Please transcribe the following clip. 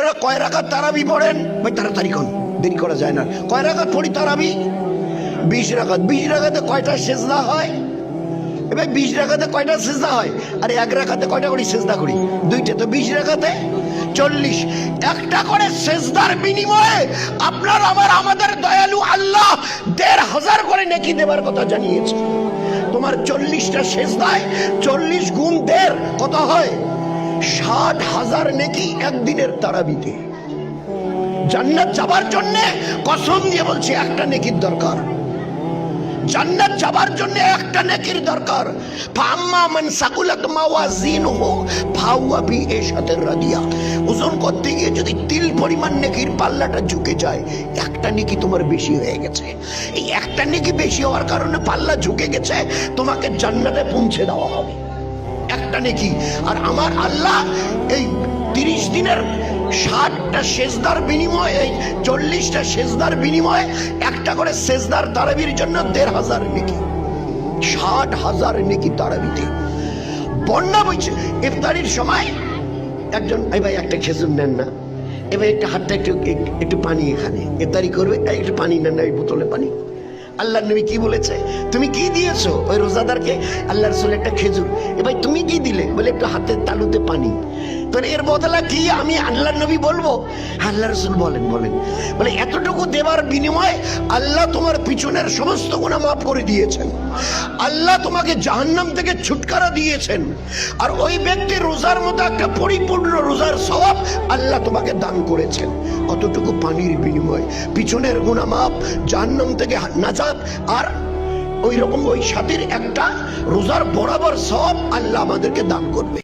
আপনারা কয় রাকাত তারাবি পড়েন? ভাই তাড়াতাড়ি কোন, দেরি করা যায় না। কয় রাকাত পড়ি তারাবি? 20 রাকাত। 20 রাকাতে কয়টা সেজদা হয়? এবার 20 রাকাতে কয়টা সেজদা হয়? আরে 1 রাকাতে কয়টা করে সেজদা করি? 2টা। তো 20 রাকাতে 40। একটা করে সেজদার বিনিময়ে আপনার আমাদের দয়ালু আল্লাহ 1500 করে নেকি দেবার কথা জানিয়েছে। তোমার 40টা সেজদায় 40 গুণ 1.5 কত হয়? 60,000 নেকি একদিনের তারাবিতে। জান্নাত যাবার জন্য কসম দিয়ে বলছি একটা নেকির দরকার। জান্নাত যাবার জন্য একটা নেকির দরকার। ফাম্মা মান সাকুলাত মাওয়াজিনুহু ফাহুয়া ফি ইশাতির রাদিয়া। ওজন করতে গিয়ে যদি তিল পরিমাণ নেকির পাল্লাটা ঝুঁকে যায়, একটা নেকি তোমার বেশি হয়ে গেছে। এই একটা নেকি বেশি হওয়ার কারণে পাল্লা ঝুঁকে গেছে, তোমাকে জান্নাতে পৌঁছে দেওয়া হবে একটা নেকি। আর আমার আল্লাহ এই 30 দিনের 60টা সেজদার বিনিময়ে, 40টা সেজদার বিনিময়ে একটা করে সেজদার তারাবির জন্য 1500 নেকি, 60,000 নেকি তারাবিতে। বন্যা বইছে ইফতারির সময় একজন, এই ভাই একটা খেজুর নেন না, এবার একটা হাতটা একটু পানি, এখানে ইফতারি করবে, একটু পানি নেন না, এই বোতলে পানি। আল্লাহ নবী কি বলেছে? তুমি কি দিয়েছো ওই রোজাদারকে? আল্লাহ রাসূল একটা খেজুর। এবার তুমি কি দিলে? বলে একটু হাতের তালুতে পানি। তো এর বদলা কি আমি আল্লাহ নবী বলবো? আল্লাহ রাসূল বলেন বলে এতটুকু দেবার বিনিময়ে আল্লাহ তোমার পিছনের সমস্ত গুনাহ মাফ করে দিয়েছেন, আল্লাহ তোমাকে জাহান্নাম থেকে ছুটকারা দিয়েছেন। আর ওই ব্যক্তি রোজার মতো একটা পরিপূর্ণ রোজার সওয়াব আল্লাহ তোমাকে দান করেছেন। অতটুকু পানির বিনিময়ে পিছনের গুনাহ মাফ, জাহান্নাম থেকে নাজাত, আর ওই রকম ওই সাথীর একটা রোজার বরাবর সওয়াব আল্লাহ আমাদেরকে দান করবে।